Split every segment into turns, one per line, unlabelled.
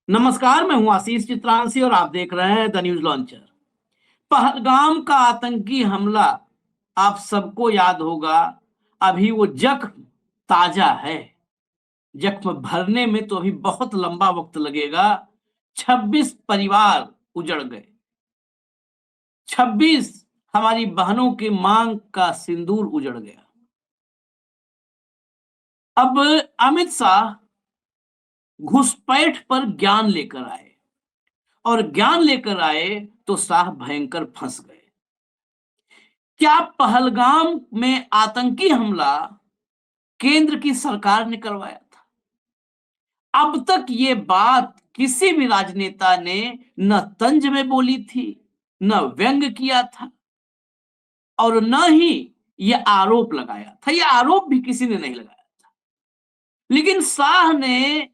नमस्कार, मैं हूं आशीष चित्रांशी और आप देख रहे हैं द न्यूज लॉन्चर। पहलगाम का आतंकी हमला आप सबको याद होगा। अभी वो जख्म ताजा है। जख्म भरने में तो अभी बहुत लंबा वक्त लगेगा। 26 परिवार उजड़ गए। 26 हमारी बहनों के मांग का सिंदूर उजड़ गया। अब अमित शाह घुसपैठ पर ज्ञान लेकर आए और ज्ञान लेकर आए तो शाह भयंकर फंस गए। क्या पहलगाम में आतंकी हमला केंद्र की सरकार ने करवाया था? अब तक ये बात किसी भी राजनेता ने न तंज में बोली थी, न व्यंग किया था और न ही यह आरोप लगाया था। यह आरोप भी किसी ने नहीं लगाया था। लेकिन शाह ने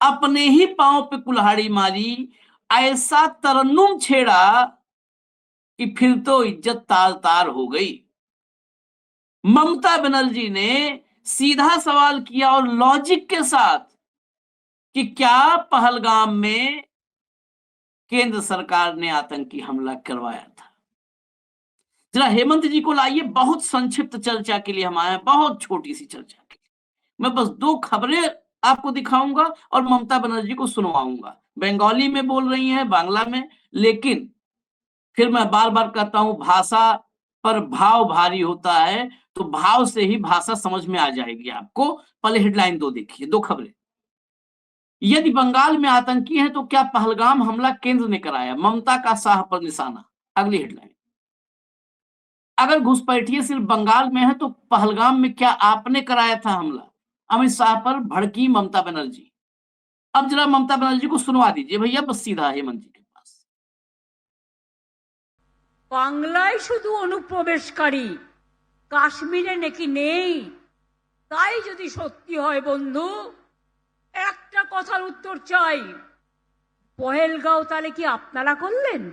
अपने ही पांव पे कुल्हाड़ी मारी, ऐसा तरन्नुम छेड़ा कि फिर तो इज्जत तार तार हो गई। ममता बनर्जी ने सीधा सवाल किया और लॉजिक के साथ कि क्या पहलगाम में केंद्र सरकार ने आतंकी हमला करवाया था? जरा हेमंत जी को लाइए। बहुत संक्षिप्त चर्चा के लिए हम आए हैं, बहुत छोटी सी चर्चा के लिए। मैं बस दो खबरें आपको दिखाऊंगा और ममता बनर्जी को सुनवाऊंगा। बंगाली में बोल रही हैं, बांग्ला में, लेकिन फिर मैं बार बार कहता हूं, भाषा पर भाव भारी होता है, तो भाव से ही भाषा समझ में आ जाएगी आपको। पहले हेडलाइन दो देखिए, दो खबरें। यदि बंगाल में आतंकी है तो क्या पहलगाम हमला केंद्र ने कराया? ममता का शाह पर निशाना। अगली हेडलाइन। अगर घुसपैठिए सिर्फ बंगाल में है तो पहलगाम में क्या आपने कराया था हमला? अमित शाह पर भड़की ममता बनर्जी। अब जरा ममता बनर्जी को सुनवा दीजिए भैया, बस सीधा हेमंत जी के पास।
বাংলায় শুধু অনুপ্রবেশকারী, কাশ্মীরে নাকি নেই। তাই যদি সত্যি হয় বন্ধু, একটা কথার উত্তর চাই, পহেলগাঁও তাহলে কি আপনারা করলেন?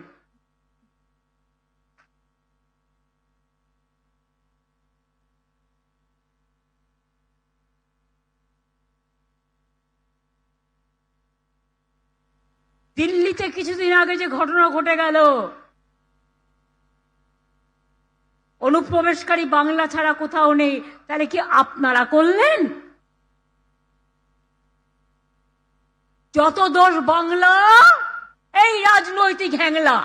দিল্লিতে কিছুদিন আগে যে ঘটনা ঘটে গেল, অনুপ্রবেশকারী বাংলা ছাড়া কোথাও নেই, তাহলে কি আপনারা করলেন? যত দোষ বাংলা, এই রাজনৈতিক হ্যাংলা।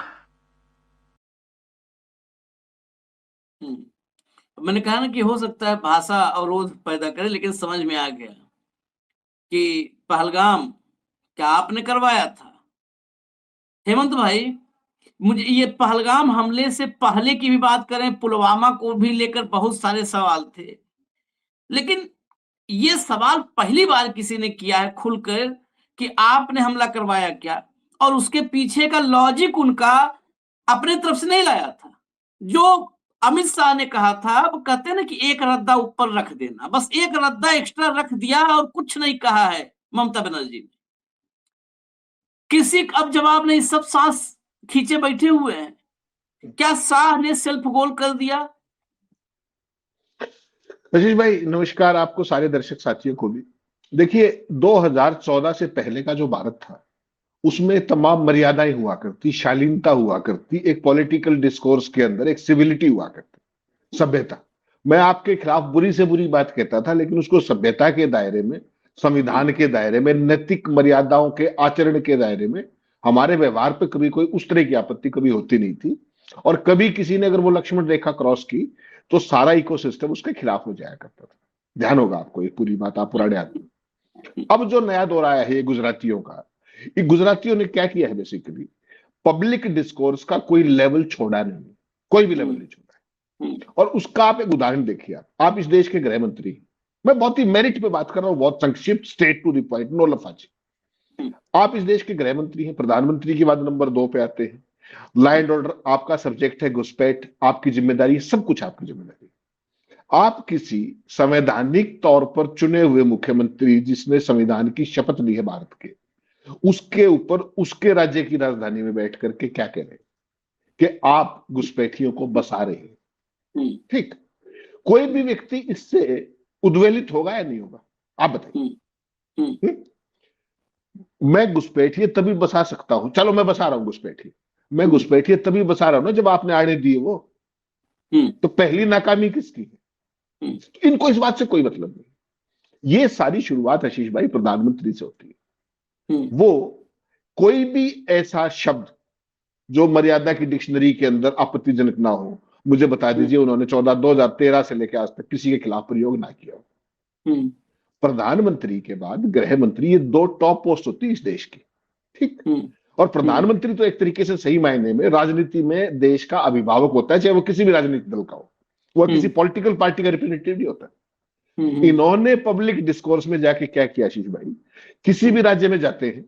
मैंने कहा ना कि हो सकता है भाषा अवरोध पैदा करे, लेकिन समझ में आ गया कि पहलगाम क्या आपने करवाया था? हेमंत भाई, मुझे ये पहलगाम हमले से पहले की भी बात करें, पुलवामा को भी लेकर बहुत सारे सवाल थे, लेकिन ये सवाल पहली बार किसी ने किया है खुलकर कि आपने हमला करवाया क्या, और उसके पीछे का लॉजिक उनका अपने तरफ से नहीं लाया था। जो अमित शाह ने कहा था, वो कहते हैं ना कि एक रद्दा ऊपर रख देना, बस एक रद्दा एक्स्ट्रा रख दिया और कुछ नहीं कहा है ममता बनर्जी ने। किसी अब जवाब नहीं, सब सांस खींचे बैठे हुए हैं। क्या शाह ने सेल्फ गोल कर दिया?
आशीष भाई नमस्कार, आपको सारे दर्शक साथियों को भी। देखिए 2014 से पहले का जो भारत था उसमें तमाम मर्यादाएं हुआ करती, शालीनता हुआ करती, एक पॉलिटिकल डिस्कोर्स के अंदर एक सिविलिटी हुआ करती, सभ्यता। मैं आपके खिलाफ बुरी से बुरी बात कहता था, लेकिन उसको सभ्यता के दायरे में, संविधान के दायरे में, नैतिक मर्यादाओं के आचरण के दायरे में हमारे व्यवहार पे कभी कोई उस तरह की आपत्ति कभी होती नहीं थी। और कभी किसी ने अगर वो लक्ष्मण रेखा क्रॉस की तो सारा इकोसिस्टम उसके खिलाफ हो जाया करता था। ध्यान होगा आपको, ये पूरी बात, आप पुराने आदमी। अब जो नया दौर आया है ये गुजरातियों का, ये गुजरातियों ने क्या किया है, बेसिकली पब्लिक डिस्कोर्स का कोई लेवल छोड़ा नहीं, कोई भी लेवल नहीं छोड़ा है। और उसका आप एक उदाहरण देखिए। आप इस देश के गृह मंत्री हैं, मैं बहुत ही मेरिट पे बात कर रहा हूं, बहुत संक्षिप्त, straight to the point, no लफाजी। आप इस देश के गृह मंत्री हैं, प्रधानमंत्री के बाद नंबर 2 पे आते हैं। लॉ एंड ऑर्डर आपका सब्जेक्ट है, घुसपैठ आपकी जिम्मेदारी, सब कुछ आपकी जिम्मेदारी। आप किसी संवैधानिक तौर पर चुने हुए मुख्यमंत्री जिसने संविधान की शपथ ली है भारत के, उसके ऊपर उसके राज्य की राजधानी में बैठ करके क्या कह रहे हैं कि आप घुसपैठियों को बसा रहे हैं। ठीक, कोई भी व्यक्ति इससे उद्वेलित होगा या नहीं होगा, आप बताइए। मैं घुसपैठिए तभी बसा सकता हूं, चलो मैं बसा रहा हूं घुसपैठिए, मैं घुसपैठिए तभी बसा रहा हूं ना जब आपने आड़े दिए वो।
हम्म,
तो पहली नाकामी किसकी है?
हम्म,
इनको इस बात से कोई मतलब नहीं। ये सारी शुरुआत आशीष भाई प्रधानमंत्री से होती है।
हम्म,
वो कोई भी ऐसा शब्द जो मर्यादा की डिक्शनरी के अंदर आपत्तिजनक ना हो, मुझे बता दीजिए उन्होंने 2013 से लेकर आज तक किसी के खिलाफ प्रयोग ना किया हो।
हम्म,
प्रधानमंत्री के बाद गृह मंत्री, ये दो टॉप पोस्ट होती है इस देश की। ठीक।
हम्म,
और प्रधानमंत्री तो एक तरीके से सही मायने में राजनीति में देश का अभिभावक होता है, चाहे वो किसी भी राजनीतिक दल का हो, वो किसी पॉलिटिकल पार्टी का रिप्रेजेंटेटिव नहीं होता।
हम्म,
इन्होंने पब्लिक डिस्कोर्स में जाके क्या किया आशीष भाई, किसी भी राज्य में जाते हैं,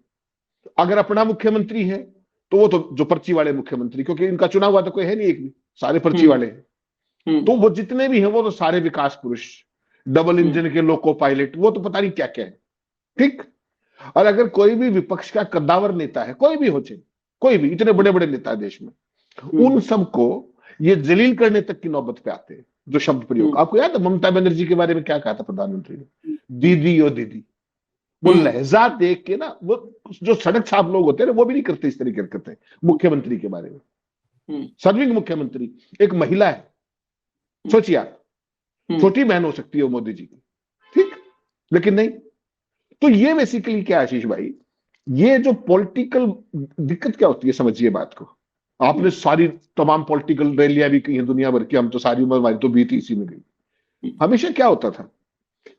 अगर अपना मुख्यमंत्री है तो वो तो जो पर्ची वाले मुख्यमंत्री, क्योंकि इनका चुना हुआ तो कोई है नहीं, एक भी, सारे पर्ची वाले हैं, तो वो जितने भी हैं वो तो सारे विकास पुरुष, डबल इंजन के लोको पायलट, वो तो पता नहीं क्या क्या है। ठीक। और अगर कोई भी विपक्ष का कद्दावर नेता है, कोई भी हो चाहे कोई भी, इतने बड़े बड़े नेता है देश में, उन सबको ये जलील करने तक की नौबत पे आते हैं। जो शब्द प्रयोग आपको याद है ममता बनर्जी के बारे में क्या कहा था प्रधानमंत्री ने? दीदी ओ दीदी। वो लहजा देख के ना, वो जो सड़क छाप लोग होते हैं ना, वो भी नहीं करते इस तरीके करते हैं मुख्यमंत्री के बारे में। सर्विंग मुख्यमंत्री एक महिला है, सोचिए आप, छोटी बहन हो सकती है वो मोदी जी की, ठीक, लेकिन नहीं। तो ये बेसिकली क्या आशीष भाई, ये जो पॉलिटिकल दिक्कत क्या होती है, समझिए बात को। आपने सारी तमाम पॉलिटिकल रैलियां भी की हैं दुनिया भर की, हम तो सारी उम्र हमारी तो बीती इसी में गई। हमेशा क्या होता था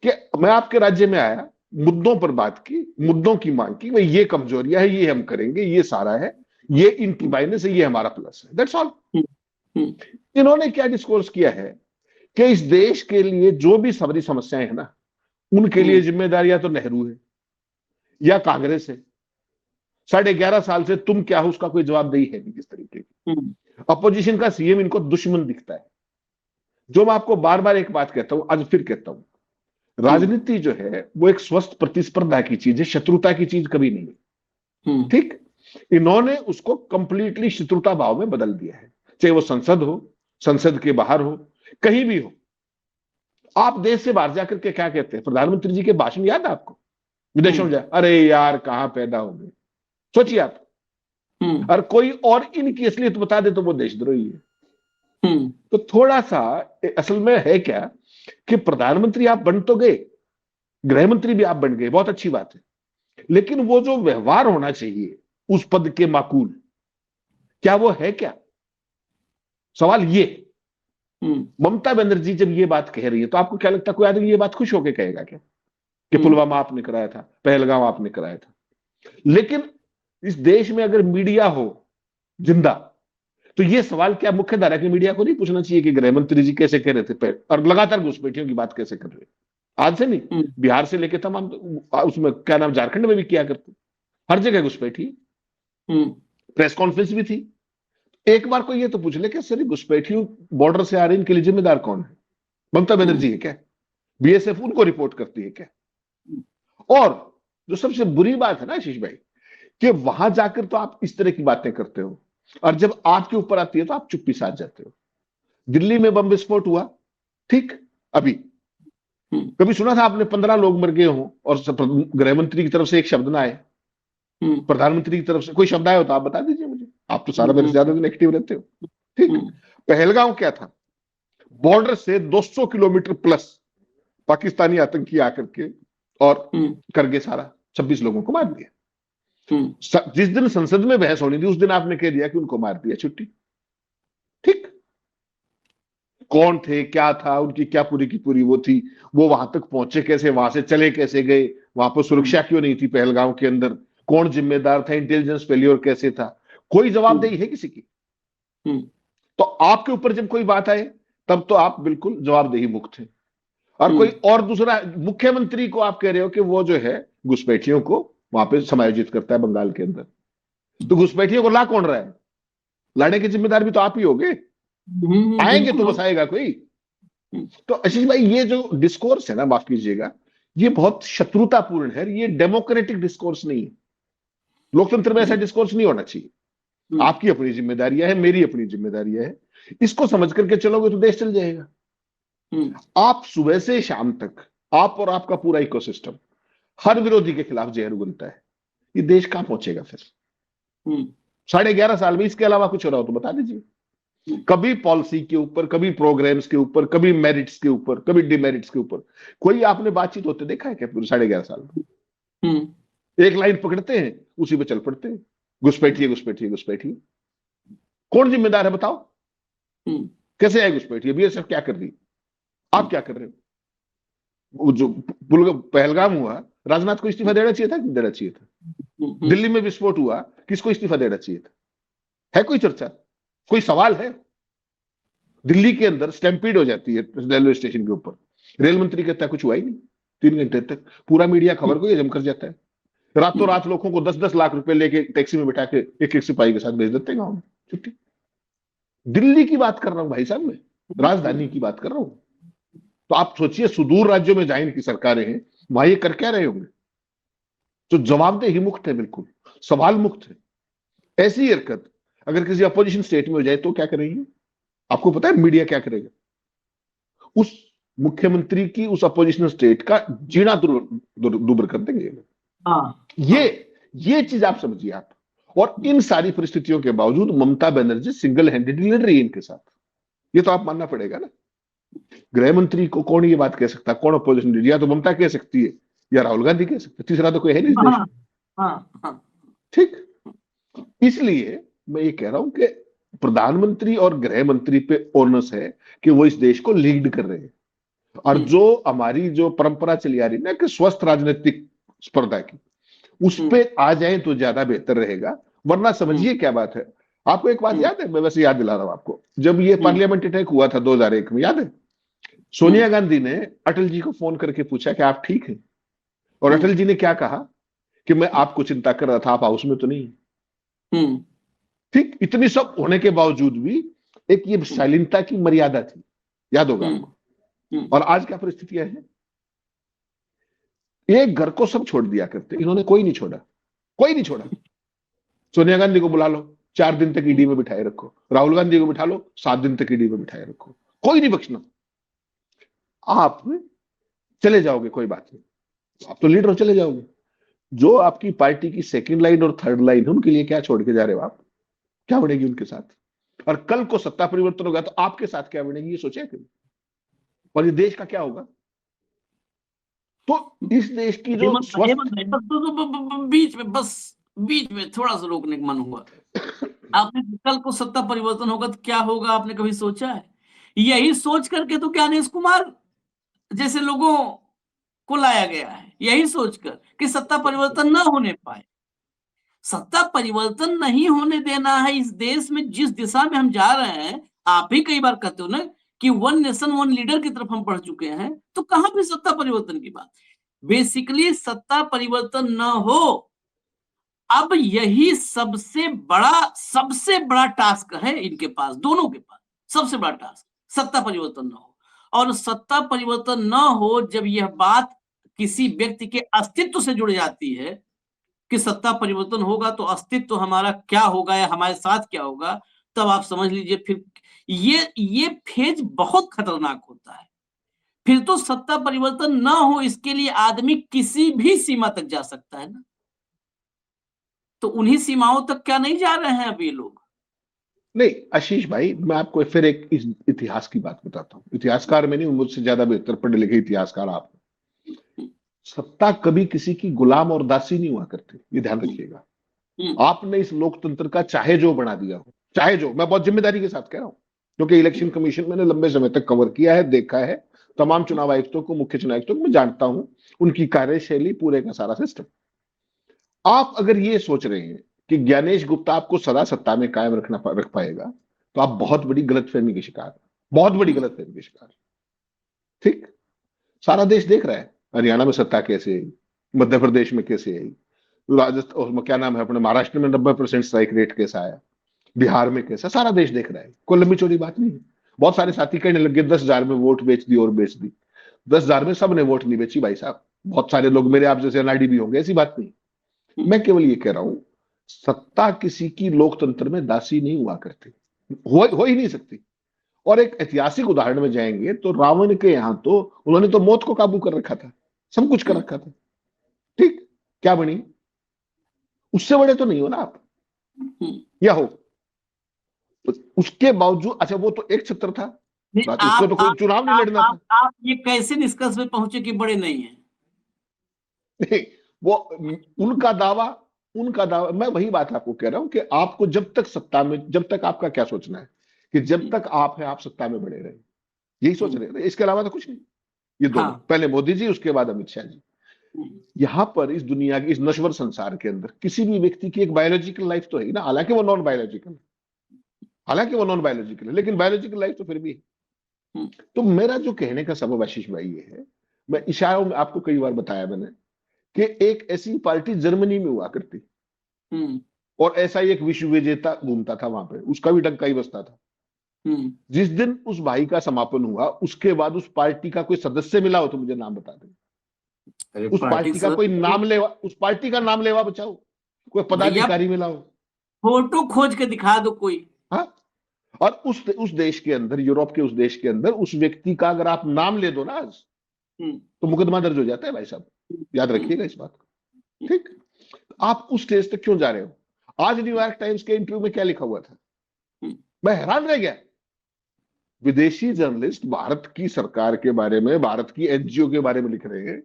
कि मैं आपके राज्य में आया, मुद्दों पर बात की, मुद्दों की मांग की, भाई ये कमजोरियां है, ये हम करेंगे, ये सारा है, ये इनकी माइनस है, ये हमारा प्लस है, दैट्स ऑल। इन्होंने क्या डिस्कोर्स किया है कि इस देश के लिए जो भी सबरी समस्याएं हैं ना, उनके लिए जिम्मेदार या तो नेहरू है या कांग्रेस है। 11.5 साल से तुम क्या हो उसका कोई जवाबदेही है नहीं किस तरीके की। अपोजिशन का सीएम इनको दुश्मन दिखता है। जो मैं आपको बार बार एक बात कहता हूं, आज फिर कहता हूं, राजनीति जो है वो एक स्वस्थ प्रतिस्पर्धा की चीज है, शत्रुता की चीज कभी नहीं है। ठीक। इन्होंने उसको कंप्लीटली शत्रुता भाव में बदल दिया है, चाहे वो संसद हो, संसद के बाहर हो, कहीं भी हो। आप देश से बाहर जाकर के क्या कहते हैं, प्रधानमंत्री जी के भाषण याद है आपको? विदेशों में जाए, अरे यार कहां पैदा हो गए, सोचिए आप। और कोई और इनकी असलियत बता दे तो वो देशद्रोही है। तो थोड़ा सा असल में है क्या कि प्रधानमंत्री आप बन तो गए, गृह मंत्री भी आप बन गए, बहुत अच्छी बात है, लेकिन वो जो व्यवहार होना चाहिए उस पद के माकूल, क्या वो है क्या? सवाल ये। ममता बनर्जी जब ये बात कह रही है तो आपको क्या लगता है कोई आदमी ये बात खुश होकर कहेगा क्या कि पुलवामा आपने कराया था, पहलगाम आपने कराया था? लेकिन इस देश में अगर मीडिया हो जिंदा, तो ये सवाल क्या मुख्य धारा की मीडिया को नहीं पूछना चाहिए कि गृह मंत्री जी कैसे कह रहे थे पहले, और लगातार घुसपैठियों की बात कैसे कर रहे हैं? आज से नहीं, बिहार से लेकर तमाम, उसमें क्या नाम, झारखंड में भी किया करते, हर जगह घुसपैठी। प्रेस कॉन्फ्रेंस भी थी। एक बार को ये तो पूछ ले कि सर घुसपैठियों बॉर्डर से आ रही, इनके लिए जिम्मेदार कौन है? ममता बनर्जी है क्या? बीएसएफ उनको रिपोर्ट करती है क्या? और जो सबसे बुरी बात है ना आशीष भाई, कि वहां जाकर तो आप इस तरह की बातें करते हो, और जब आपके ऊपर आती है तो आप चुप्पी साध जाते हो। दिल्ली में बम विस्फोट हुआ, ठीक, अभी कभी सुना था आपने 15 लोग मर गए हो और गृह मंत्री की तरफ से एक शब्द ना आए? प्रधानमंत्री की तरफ से कोई शब्द आया हो तो आप बता दीजिए मुझे, आप तो सारा मेरे से ज्यादा दिन एक्टिव रहते हो। ठीक। पहलगाम क्या था? बॉर्डर से 200 किलोमीटर प्लस पाकिस्तानी आतंकी आकर के और करके सारा 26 लोगों को मार दिया। जिस दिन संसद में बहस होनी थी उस दिन आपने कह दिया कि उनको मार दिया, छुट्टी। ठीक। कौन थे, क्या था, उनकी क्या पूरी की पूरी वो थी, वो वहां तक पहुंचे कैसे, वहां से चले कैसे गए, वहां पर सुरक्षा क्यों नहीं थी पहलगाम के अंदर, कौन जिम्मेदार था, इंटेलिजेंस फेलियर कैसे था, कोई जवाबदेही है किसी की? तो आपके ऊपर जब कोई बात आए तब तो आप बिल्कुल जवाबदेही मुक्त हैं। और कोई और दूसरा मुख्यमंत्री को आप कह रहे हो कि वो जो है घुसपैठियों को वहां पे समायोजित करता है बंगाल के अंदर, तो घुसपैठियों को ला कौन रहा है? लाने की जिम्मेदार भी तो आप ही होगे, आएंगे तो बसाएगा कोई। तो आशीष भाई ये जो डिस्कोर्स है ना, माफ कीजिएगा, ये बहुत शत्रुतापूर्ण है, ये डेमोक्रेटिक डिस्कोर्स नहीं है। लोकतंत्र में ऐसा डिस्कोर्स नहीं होना चाहिए। आपकी अपनी जिम्मेदारियां है, मेरी अपनी जिम्मेदारियां है, इसको समझ करके चलोगे तो देश चल जाएगा। आप सुबह से शाम तक, आप और आपका पूरा इकोसिस्टम हर विरोधी के खिलाफ जहर उगलता है, ये देश कहां पहुंचेगा फिर? 11.5 साल में इसके अलावा कुछ हो रहा हो तो बता दीजिए। कभी पॉलिसी के ऊपर, कभी प्रोग्राम्स के ऊपर, कभी मेरिट्स के ऊपर, कभी डिमेरिट्स के ऊपर कोई आपने बातचीत होते देखा है क्या पूरे 11.5 साल में? एक लाइन पकड़ते हैं, उसी पे चल पड़ते हैं, घुसपैठिए घुसपैठिए घुसपैठिए। कौन जिम्मेदार है बताओ? कैसे है घुसपैठिए? बीएसएफ क्या कर रही? आप क्या कर रहे हो? वो जो पहलगाम हुआ, राजनाथ को इस्तीफा देना चाहिए था कि नहीं देना चाहिए था? दिल्ली में विस्फोट हुआ, किसको इस्तीफा देना चाहिए था? है कोई चर्चा? कोई सवाल है? दिल्ली के अंदर स्टैम्पीड हो जाती है रेलवे स्टेशन के ऊपर, रेल मंत्री कहता है कुछ हुआ ही नहीं। 3 घंटे तक पूरा मीडिया खबर को ये जम कर जाता है। रातों रात लोगों को 10-10 लाख रुपए लेके टैक्सी में बिठा के एक एक सिपाही के साथ भेज देते हैं गाँव में, छुट्टी। दिल्ली की बात कर रहा हूं भाई साहब, मैं राजधानी की बात कर रहा हूं। तो आप सोचिए, सुदूर राज्यों में जहां इनकी सरकारें हैं, वहां ये कर क्या रहे होंगे? तो जवाबदेही मुक्त है, बिल्कुल सवाल मुक्त है। ऐसी हरकत अगर किसी अपोजिशन स्टेट में हो जाए तो क्या करेंगे? आपको पता है मीडिया क्या करेगा? उस मुख्यमंत्री की उस अपोजिशन स्टेट का जीना दुभर कर देंगे। ये चीज आप समझिए आप। और इन सारी परिस्थितियों के बावजूद ममता बनर्जी सिंगल हैंडेडली लड़ रही है इनके साथ, ये तो आप मानना पड़ेगा ना। गृह मंत्री को कौन ये बात कह सकता? कौन अपोजिशन लीडर? या तो ममता कह सकती है या राहुल गांधी कह सकते, तीसरा तो कोई है नहीं इस देश में। ठीक, इसलिए मैं ये कह रहा हूं कि प्रधानमंत्री और गृह मंत्री पे ओनस है कि वो इस देश को लीड कर रहे हैं। और जो हमारी जो परंपरा चली आ रही ना कि स्वस्थ राजनीतिक स्पर्धा की, उस पे आ जाए तो ज्यादा बेहतर रहेगा। वरना समझिए क्या बात है, आपको एक बात याद है, मैं वैसे याद दिला रहा हूं आपको, जब ये पार्लियामेंट अटैक हुआ था 2001 में, याद है? सोनिया गांधी ने अटल जी को फोन करके पूछा कि आप ठीक हैं? और अटल जी ने क्या कहा कि मैं आपको चिंता कर रहा था, आप हाउस में तो नहीं। ठीक, इतनी सब होने के बावजूद भी एक ये शालीनता की मर्यादा थी, याद होगा आपको। और आज क्या परिस्थितियां हैं? एक घर को सब छोड़ दिया करते, इन्होंने कोई नहीं छोड़ा, कोई नहीं छोड़ा। सोनिया गांधी को बुला लो, 4 दिन तक ईडी में बिठाए रखो। राहुल गांधी को बिठा लो, 7 दिन तक ईडी में बिठाए रखो, कोई नहीं बख्शना। आप चले जाओगे, कोई बात नहीं, आप तो लीडर हो, चले जाओगे। जो आपकी पार्टी की सेकंड लाइन और थर्ड लाइन है, उनके लिए क्या छोड़ के जा रहे हो आप? क्या बढ़ेगी उनके साथ? और कल को सत्ता परिवर्तन होगा तो आपके साथ क्या बढ़ेगी, ये सोचा कभी? और ये देश का क्या होगा? तो इस देश की जो
बीच में थोड़ा सा रोकने का मन हुआ। आपने कल को सत्ता परिवर्तन होगा तो क्या होगा, आपने कभी सोचा है? यही सोच करके तो ज्ञानेश कुमार जैसे लोगों को लाया गया है, यही सोचकर कि सत्ता परिवर्तन ना होने पाए। सत्ता परिवर्तन नहीं होने देना है इस देश में। जिस दिशा में हम जा रहे हैं, आप ही कई बार कहते हो ना कि 1 नेशन 1 लीडर की तरफ हम बढ़ चुके हैं, तो कहां पे सत्ता परिवर्तन की बात? बेसिकली सत्ता परिवर्तन न हो, अब यही सबसे बड़ा टास्क है इनके पास, दोनों के पास सबसे बड़ा टास्क, सत्ता परिवर्तन न हो। और सत्ता परिवर्तन न हो जब यह बात किसी व्यक्ति के अस्तित्व से जुड़ जाती है कि सत्ता परिवर्तन होगा तो अस्तित्व हमारा क्या होगा या हमारे साथ क्या होगा, तब आप समझ लीजिए फिर ये फेज बहुत खतरनाक होता है। फिर तो सत्ता परिवर्तन ना हो, इसके लिए आदमी किसी भी सीमा तक जा सकता है ना। तो उन्हीं सीमाओं तक क्या नहीं जा रहे हैं अभी लोग?
नहीं आशीष भाई, मैं आपको फिर एक इतिहास की बात बताता हूं। इतिहासकार में नहीं, मुझसे ज्यादा बेहतर पढ़े लिखे इतिहासकार आप। सत्ता कभी किसी की गुलाम और दासी नहीं हुआ करती, ये ध्यान रखिएगा। आपने इस लोकतंत्र का चाहे जो बना दिया हो, चाहे जो, मैं बहुत जिम्मेदारी के साथ कह रहा हूं क्योंकि इलेक्शन कमीशन मैंने लंबे समय तक कवर किया है, देखा है, तमाम चुनाव आयुक्तों को, मुख्य चुनाव आयुक्तों को मैं जानता हूं, उनकी कार्यशैली, पूरे का सारा सिस्टम। आप अगर ये सोच रहे हैं कि ज्ञानेश गुप्ता आपको सदा सत्ता में कायम रख पाएगा, तो आप बहुत बड़ी गलतफहमी के शिकार, बहुत बड़ी गलतफहमी के शिकार। ठीक, सारा देश देख रहा है हरियाणा में सत्ता कैसे आई, मध्य प्रदेश में कैसे आई, राजस्थान, क्या नाम है अपने, महाराष्ट्र में 90% स्ट्राइक रेट कैसा आया, बिहार में कैसा, सारा देश देख रहा है। कोई लंबी चौड़ी बात नहीं है। बहुत सारे साथी कहने लगे 10,000 में वोट बेच दी और बेच दी। 10,000 में सबने वोट नहीं बेची भाई साहब, बहुत सारे लोग मेरे आप जैसे एनआरडी भी होंगे, ऐसी बात नहीं। मैं केवल ये कह रहा हूं, सत्ता किसी की लोकतंत्र में दासी नहीं हुआ करती, हो ही नहीं सकती। और एक ऐतिहासिक उदाहरण में जाएंगे तो रावण के यहां तो उन्होंने तो मौत को काबू कर रखा था, सब कुछ कर रखा था। ठीक, क्या बनी? उससे बड़े तो नहीं हो ना आप, या हो? तो उसके बावजूद, अच्छा वो तो एक छत्र था,
नहीं,
बात उसको तो कोई चुनाव नहीं लड़ना था।
आप ये कैसे निष्कर्ष पे पहुंचे कि बड़े नहीं है?
नहीं, वो उनका दावा मैं वही बात आपको कह रहा हूं कि आपको जब तक सत्ता में, जब तक आपका क्या सोचना है कि जब तक आप हैं आप सत्ता में बने रहे, यही सोच रहे हैं, इसके अलावा तो कुछ नहीं। ये दोनों,
हाँ।
पहले मोदी जी, उसके बाद अमित शाह जी। यहां पर इस दुनिया के, इस नश्वर संसार के अंदर किसी भी व्यक्ति की एक बायोलॉजिकल लाइफ तो है ना, हालांकि वो नॉन बायोलॉजिकल है, लेकिन बायोलॉजिकल लाइफ तो फिर भी है। तो मेरा जो कहने का सबब आशीष भाई ये है, मैं इशारों में आपको कई बार बताया मैंने कि एक ऐसी पार्टी जर्मनी में हुआ करती, और ऐसा ही एक विश्व विजेता घूमता था वहां पे, उसका भी डंका ही बजता था। जिस दिन उस भाई का समापन हुआ, उसके बाद उस पार्टी का कोई सदस्य मिला हो तो मुझे नाम बता दे।
अरे
उस
पार्टी
पार्टी का कोई
सदस्य
नाम लेवा, उस पार्टी का नाम लेवा बचाओ, कोई
भैया,
पदाधिकारी मिला हो।
फोटो खोज के दिखा दो कोई।
हाँ, और उस देश के अंदर, यूरोप के उस देश के अंदर, उस व्यक्ति का अगर आप नाम ले दो ना आज,
हम्म,
तो मुकदमा दर्ज हो जाता है भाई साहब, याद रखिएगा इस बात को। ठीक, आप उस स्टेज तक क्यों जा रहे हो? आज न्यूयॉर्क टाइम्स के इंटरव्यू में क्या लिखा हुआ था, मैं हैरान रह गया। विदेशी जर्नलिस्ट भारत की सरकार के बारे में, भारत की एनजीओ के बारे में लिख रहे हैं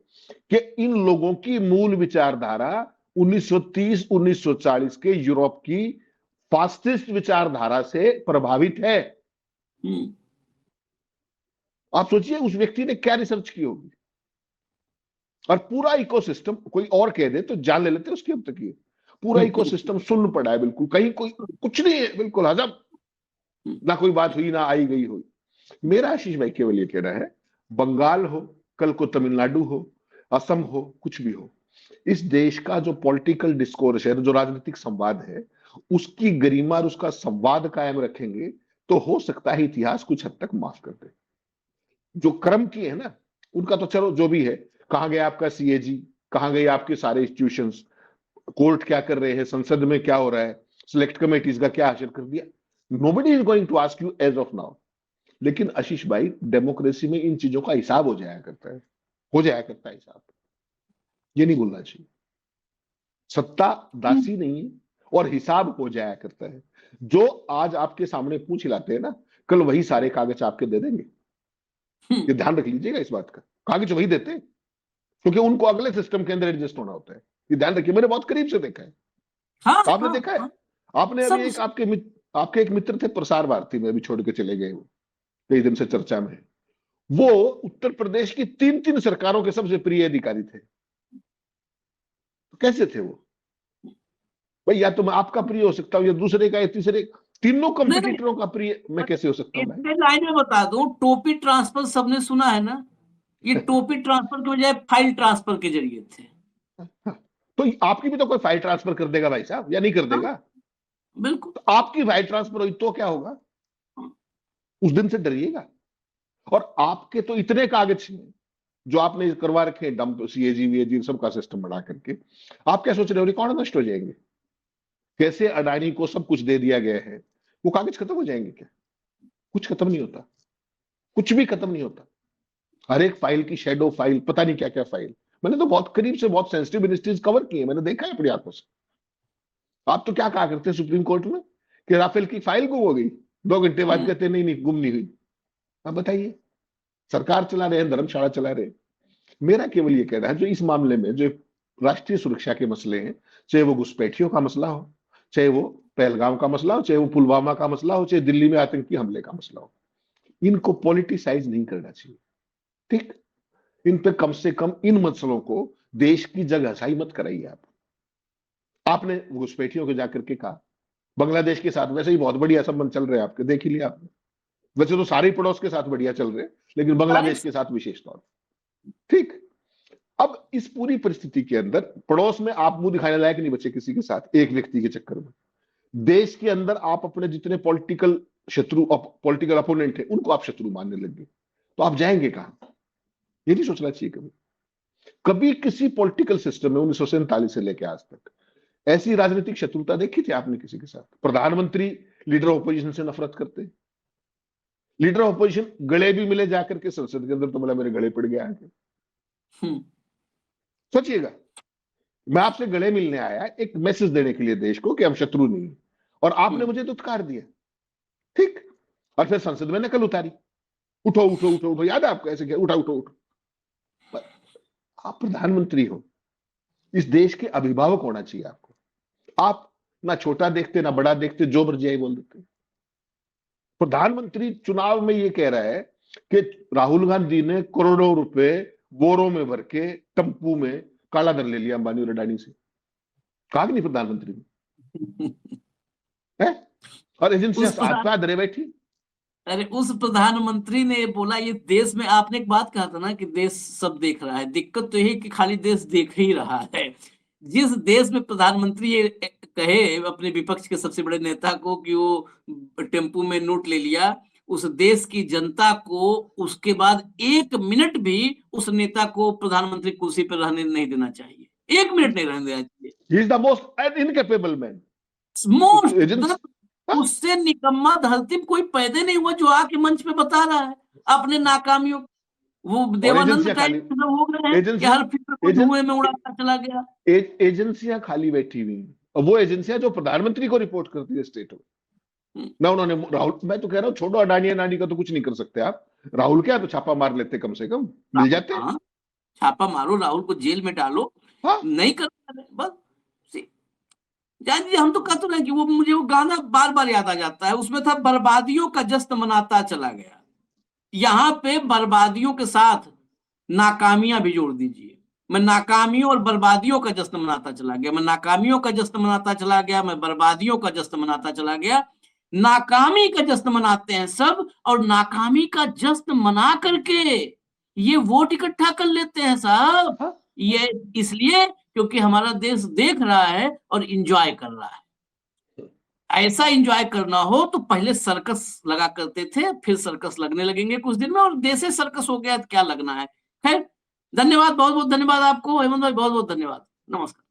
कि इन लोगों की मूल विचारधारा 1930 1940 के यूरोप की फास्टिस्ट विचारधारा से प्रभावित है। आप सोचिए उस व्यक्ति ने क्या रिसर्च की होगी, और पूरा इकोसिस्टम, कोई और कह दे तो जान ले लेते उसकी अब तक। ये पूरा इकोसिस्टम सुन्न पड़ा है, बिल्कुल कहीं कोई कुछ नहीं है, बिल्कुल हजम, ना कोई बात हुई ना आई गई हुई। मेरा आशीष भाई केवल ये कहना है, बंगाल हो, कल को तमिलनाडु हो, असम हो, कुछ भी हो, इस देश का जो पॉलिटिकल डिस्कोर्स है, जो राजनीतिक संवाद है, उसकी गरिमा और उसका संवाद कायम रखेंगे तो हो सकता है इतिहास कुछ हद तक माफ कर दे। जो कर्म किए हैं ना, उनका तो चलो जो भी है, कहां गया आपका सीएजी, कहां गए आपके सारे इंस्टीट्यूशंस, कोर्ट क्या कर रहे हैं, संसद में क्या हो रहा है, सिलेक्ट कमेटीज का क्या हासिल कर दिया, nobody is going to ask you as of now. लेकिन आशीष भाई, डेमोक्रेसी में इन चीजों का हिसाब हो जाया करता है हिसाब, ये नहीं भूलना चाहिए। सत्ता दासी नहीं है, और हिसाब हो जाया करता है। जो आज आपके सामने पूछ हिलाते हैं ना, कल वही सारे कागज आपके दे देंगे, ये ध्यान रख लीजिएगा इस बात का। कागज वही देते हैं, क्योंकि उनको अगले सिस्टम के अंदर एडजस्ट होना होता है, ये ध्यान रखिए, मैंने बहुत करीब से देखा है।
हाँ
आपने
हाँ
देखा है?
हाँ,
आपने अभी
सब
एक आपके एक मित्र थे प्रसार भारती में, अभी छोड़ के चले गए, वो कई दिन से चर्चा में है। वो उत्तर प्रदेश की 3 3 सरकारों के सबसे प्रिय अधिकारी थे। तो कैसे थे वो भाई? या तो मैं आपका प्रिय हो सकता हूं, या दूसरे का, या तीसरे, तीनों
नहीं नहीं,
कंपटीटरों का प्रिय मैं कैसे हो सकता हूं भाई?
इसके लाइन में बता दूं, टोपी ट्रांसफर सबने सुना है ना? ये टोपी ट्रांसफर के बजाय फाइल ट्रांसफर के जरिए थे।
हाँ, तो आपकी भी तो कोई फाइल ट्रांसफर कर देगा भाई साहब, या नहीं कर
हाँ
देगा?
बिल्कुल।
तो आपकी फाइल ट्रांसफर हुई तो क्या होगा?
हाँ,
उस दिन से डरिएगा। और आपके तो इतने कागज हैं जो आपने करवा रखे हैं, डंप, सीएजी वीएजी सबका सिस्टम बना करके, आप क्या सोच रहे हो रिकॉर्ड नष्ट हो जाएंगे? कैसे अडानी को सब कुछ दे दिया गया है, वो कागज खत्म हो जाएंगे क्या? कुछ खत्म नहीं होता, कुछ भी खत्म नहीं होता। हर एक फाइल की शेडो फाइल, पता नहीं क्या क्या फाइल। मैंने तो बहुत करीब से बहुत सेंसिटिव मिनिस्ट्रीज कवर की है, मैंने देखा है अपनी आंखों से। आप तो क्या कहा करते हैं सुप्रीम कोर्ट में कि राफेल की फाइल गुम हो गई, 2 घंटे बाद कहते नहीं नहीं गुम नहीं हुई। आप बताइए, सरकार चला रहे हैं, धर्मशाला चला रहे हैं। मेरा केवल ये कहना है, जो इस मामले में जो राष्ट्रीय सुरक्षा के मसले हैं, चाहे वो घुसपैठियों का मसला हो, चाहे वो पहलगाम का मसला हो, चाहे वो पुलवामा का मसला हो, चाहे दिल्ली में आतंकी हमले का मसला हो, इनको पॉलिटिसाइज नहीं करना चाहिए। ठीक, इन पे कम से कम इन मसलों को देश की जगहसाई मत कराइए। आपने घुसपैठियों को जाकर के कहा, बांग्लादेश के साथ वैसे ही बहुत बढ़िया संबंध चल रहे हैं आपके, देख ही लिया आपने। वैसे तो सारे पड़ोस के साथ बढ़िया चल रहे हैं, लेकिन
सारे
बांग्लादेश के साथ विशेष तौर पर। ठीक, अब इस पूरी परिस्थिति के अंदर पड़ोस में आप मुंह दिखाने लायक नहीं बचे किसी के साथ, एक व्यक्ति के चक्कर में। देश के अंदर आप अपने जितने पॉलिटिकल शत्रु, पॉलिटिकल अपोनेंट है, उनको आप शत्रु मानने लगे, तो आप जाएंगे कहां? ये नहीं सोचना चाहिए कभी। कभी किसी पॉलिटिकल सिस्टम में 1947 से लेकर आज तक ऐसी राजनीतिक शत्रुता देखी थी आपने किसी के साथ? प्रधानमंत्री लीडर ऑफ अपोजिशन से नफरत करते, लीडर ऑफ अपोजिशन गले भी मिले जाकर के संसद के अंदर, तो बोला मेरे गले पड़ गया आके।
हम्म,
सोचिएगा, मैं आपसे गले मिलने आया एक मैसेज देने के लिए देश को कि हम शत्रु नहीं हैं। और आपने
हम्म।
मुझे दुत्कार दिया, ठीक, और फिर संसद में नकल उतारी, उठो उठो उठो उठो, याद है आपको ऐसे क्या, उठा उठो उठो। पर आप प्रधानमंत्री हो, इस देश के अभिभावक होना चाहिए आपको। आप ना छोटा देखते ना बड़ा देखते, जो मर्जी आई बोल देते। प्रधानमंत्री चुनाव में ये कह रहा है कि राहुल गांधी ने करोड़ों रुपए बोरों में भर के टम्पू में काला धन ले लिया अंबानी और अडानी से। कहा कि नहीं प्रधानमंत्री ने, है? और एजेंसियां
उस
साथ पे आधरे बैठी।
अरे उस प्रधानमंत्री ने बोला, ये देश में आपने एक बात कहा था ना कि देश सब देख रहा है, दिक्कत तो यही कि खाली देश देख ही रहा है। जिस देश में प्रधानमंत्री ये कहे अपने विपक्ष के सबसे बड़े नेता को कि वो टेम्पू में नोट ले लिया, उस देश की जनता को उसके बाद 1 मिनट भी उस नेता को प्रधानमंत्री कुर्सी पर रहने नहीं देना चाहिए, 1 मिनट नहीं रहने देना चाहिए।
He is the most incapable man.
Most
agency,
उससे निकम्मा धरती में कोई पैदा नहीं हुआ जो आके मंच पे बता रहा है अपने नाकामियों। वो
और
देवानंद
एजेंसियां
टाइप
खाली,
मतलब हो गए हैं कि
एजेंसियां
हर फिक्र को धुएं में उड़ाता चला गया।
एजेंसियां खाली बैठी हुई हैं। और वो एजेंसियां जो प्रधानमंत्री को रिपोर्ट करती है स्टेट में ना, उन्होंने राहुल, मैं तो कह रहा हूं छोड़ो अडानी अडानी का तो कुछ नहीं कर सकते आप, राहुल क्या तो छापा मार लेते, कम से कम मिल जाते।
हाँ, छापा मारो, राहुल को जेल में डालो,
हाँ,
नहीं कर बस। जान जी, हम तो कहते रहे कि वो मुझे वो गाना बार बार याद आ जाता है, उसमें था बर्बादियों का जश्न मनाता चला गया। यहाँ पे बर्बादियों के साथ नाकामियां भी जोड़ दीजिए। मैं नाकामियों और बर्बादियों का जश्न मनाता चला गया, मैं नाकामियों का जश्न मनाता चला गया, मैं बर्बादियों का जश्न मनाता चला गया। नाकामी का जश्न मनाते हैं सब, और नाकामी का जश्न मना करके ये वोट इकट्ठा कर लेते हैं साहब।
हाँ।
ये इसलिए क्योंकि हमारा देश देख रहा है और इंजॉय कर रहा है। ऐसा एंजॉय करना हो तो पहले सर्कस लगा करते थे, फिर सर्कस लगने लगेंगे कुछ दिन में, और देश सर्कस हो गया तो क्या लगना है। खैर, धन्यवाद, बहुत बहुत धन्यवाद आपको हेमंत भाई, बहुत बहुत धन्यवाद, नमस्कार।